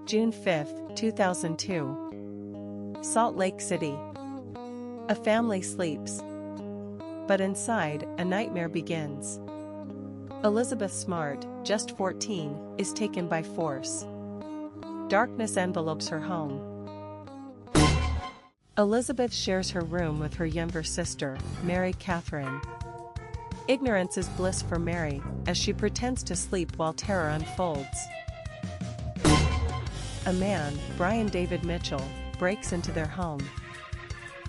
June 5, 2002. Salt Lake City. A family sleeps. But inside, a nightmare begins. Elizabeth Smart, just 14, is taken by force. Darkness envelopes her home. Elizabeth shares her room with her younger sister, Mary Catherine. Ignorance is bliss for Mary, as she pretends to sleep while terror unfolds. A man, Brian David Mitchell, breaks into their home.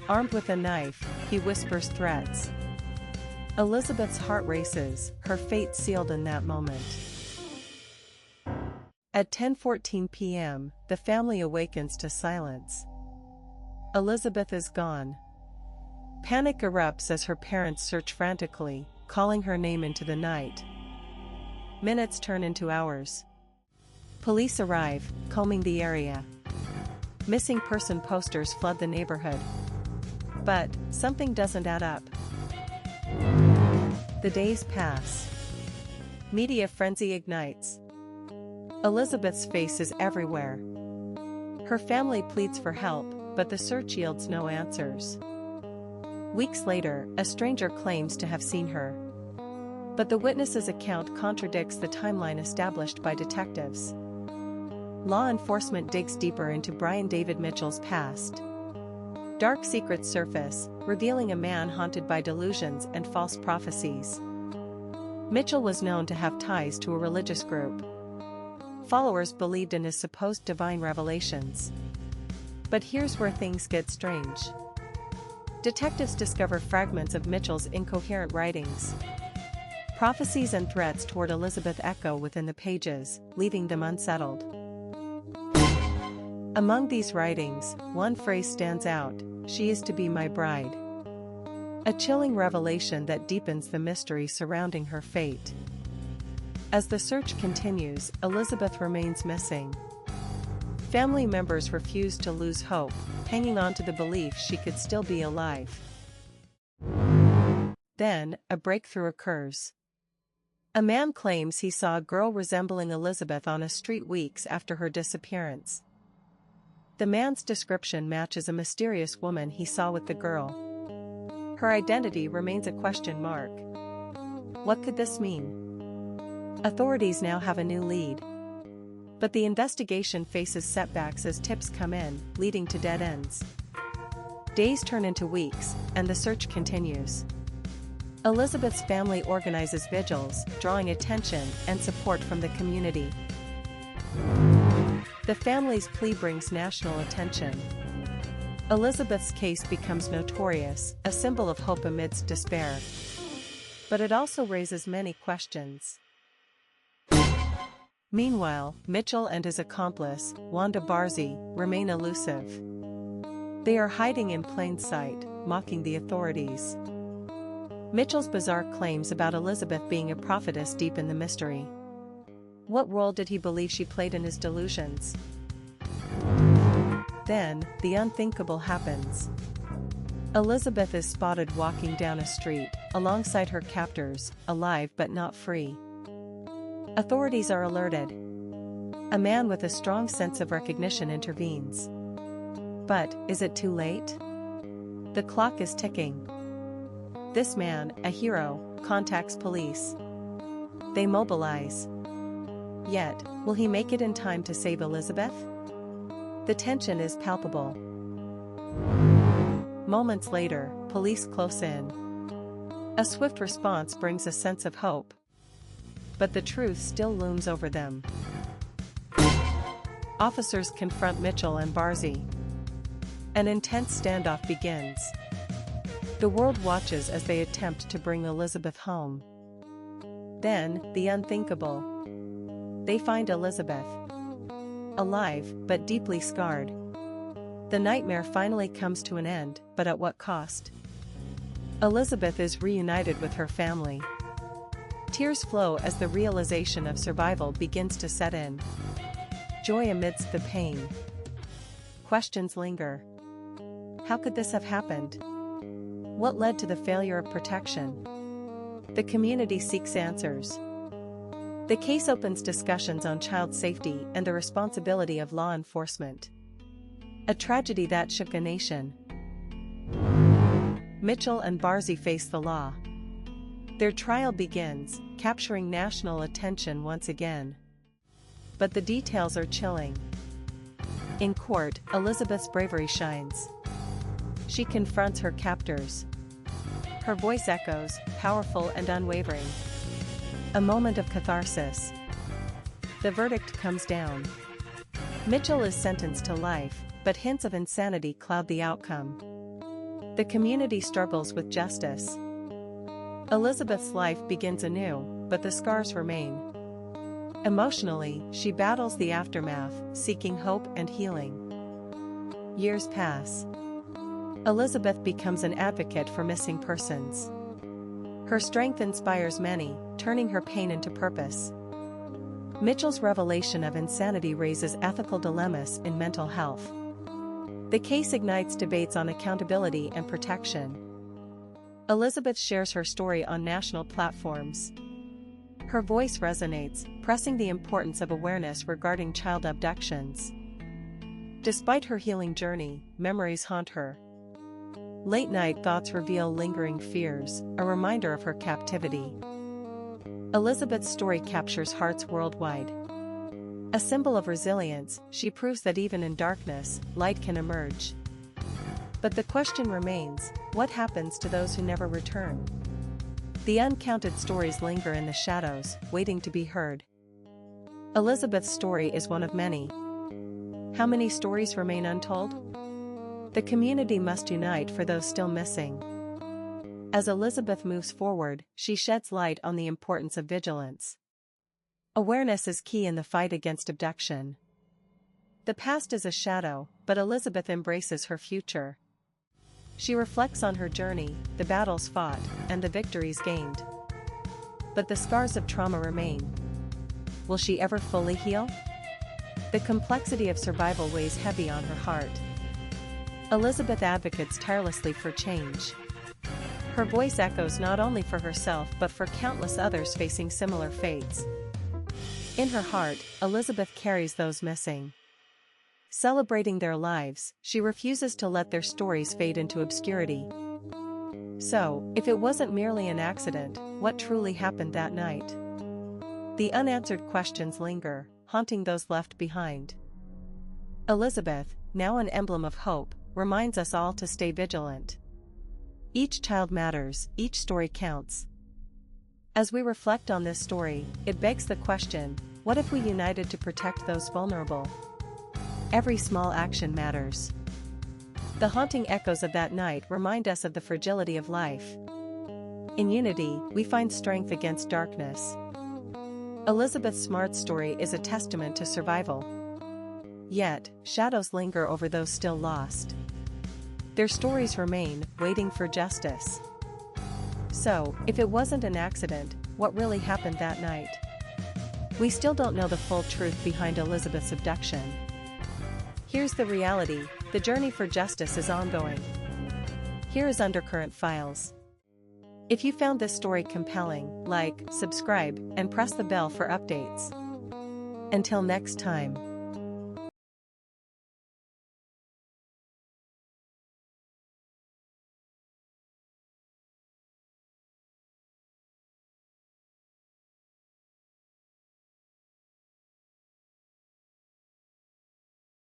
Armed with a knife, he whispers threats. Elizabeth's heart races, her fate sealed in that moment. At 10:14 p.m., the family awakens to silence. Elizabeth is gone. Panic erupts as her parents search frantically, calling her name into the night. Minutes turn into hours. Police arrive, combing the area. Missing person posters flood the neighborhood. But something doesn't add up. The days pass. Media frenzy ignites. Elizabeth's face is everywhere. Her family pleads for help, but the search yields no answers. Weeks later, a stranger claims to have seen her. But the witness's account contradicts the timeline established by detectives. Law enforcement digs deeper into Brian David Mitchell's past. Dark secrets surface, revealing a man haunted by delusions and false prophecies. Mitchell was known to have ties to a religious group. Followers believed in his supposed divine revelations. But here's where things get strange. Detectives discover fragments of Mitchell's incoherent writings. Prophecies and threats toward Elizabeth echo within the pages, leaving them unsettled. Among these writings, one phrase stands out: "She is to be my bride." A chilling revelation that deepens the mystery surrounding her fate. As the search continues, Elizabeth remains missing. Family members refuse to lose hope, hanging on to the belief she could still be alive. Then, a breakthrough occurs. A man claims he saw a girl resembling Elizabeth on a street weeks after her disappearance. The man's description matches a mysterious woman he saw with the girl. Her identity remains a question mark. What could this mean? Authorities now have a new lead. But the investigation faces setbacks as tips come in, leading to dead ends. Days turn into weeks, and the search continues. Elizabeth's family organizes vigils, drawing attention and support from the community. The family's plea brings national attention. Elizabeth's case becomes notorious, a symbol of hope amidst despair. But it also raises many questions. Meanwhile, Mitchell and his accomplice, Wanda Barzee, remain elusive. They are hiding in plain sight, mocking the authorities. Mitchell's bizarre claims about Elizabeth being a prophetess deepen the mystery. What role did he believe she played in his delusions? Then, the unthinkable happens. Elizabeth is spotted walking down a street, alongside her captors, alive but not free. Authorities are alerted. A man with a strong sense of recognition intervenes. But, is it too late? The clock is ticking. This man, a hero, contacts police. They mobilize. Yet, will he make it in time to save Elizabeth? The tension is palpable. Moments later, police close in. A swift response brings a sense of hope. But the truth still looms over them. Officers confront Mitchell and Barzee. An intense standoff begins. The world watches as they attempt to bring Elizabeth home. Then, the unthinkable. They find Elizabeth. Alive, but deeply scarred. The nightmare finally comes to an end, but at what cost? Elizabeth is reunited with her family. Tears flow as the realization of survival begins to set in. Joy amidst the pain. Questions linger. How could this have happened? What led to the failure of protection? The community seeks answers. The case opens discussions on child safety and the responsibility of law enforcement. A tragedy that shook a nation. Mitchell and Barzy face the law. Their trial begins, capturing national attention once again. But the details are chilling. In court, Elizabeth's bravery shines. She confronts her captors. Her voice echoes, powerful and unwavering. A moment of catharsis. The verdict comes down. Mitchell is sentenced to life, but hints of insanity cloud the outcome. The community struggles with justice. Elizabeth's life begins anew, but the scars remain. Emotionally, she battles the aftermath, seeking hope and healing. Years pass. Elizabeth becomes an advocate for missing persons. Her strength inspires many, turning her pain into purpose. Mitchell's revelation of insanity raises ethical dilemmas in mental health. The case ignites debates on accountability and protection. Elizabeth shares her story on national platforms. Her voice resonates, pressing the importance of awareness regarding child abductions. Despite her healing journey, memories haunt her. Late-night thoughts reveal lingering fears, a reminder of her captivity. Elizabeth's story captures hearts worldwide. A symbol of resilience, she proves that even in darkness, light can emerge. But the question remains, what happens to those who never return? The uncounted stories linger in the shadows, waiting to be heard. Elizabeth's story is one of many. How many stories remain untold? The community must unite for those still missing. As Elizabeth moves forward, she sheds light on the importance of vigilance. Awareness is key in the fight against abduction. The past is a shadow, but Elizabeth embraces her future. She reflects on her journey, the battles fought, and the victories gained. But the scars of trauma remain. Will she ever fully heal? The complexity of survival weighs heavy on her heart. Elizabeth advocates tirelessly for change. Her voice echoes not only for herself but for countless others facing similar fates. In her heart, Elizabeth carries those missing. Celebrating their lives, she refuses to let their stories fade into obscurity. So, if it wasn't merely an accident, what truly happened that night? The unanswered questions linger, haunting those left behind. Elizabeth, now an emblem of hope, reminds us all to stay vigilant. Each child matters, each story counts. As we reflect on this story, it begs the question, what if we united to protect those vulnerable? Every small action matters. The haunting echoes of that night remind us of the fragility of life. In unity, we find strength against darkness. Elizabeth Smart's story is a testament to survival. Yet, shadows linger over those still lost. Their stories remain, waiting for justice. So, if it wasn't an accident, what really happened that night? We still don't know the full truth behind Elizabeth's abduction. Here's the reality, the journey for justice is ongoing. Here is Undercurrent Files. If you found this story compelling, like, subscribe, and press the bell for updates. Until next time.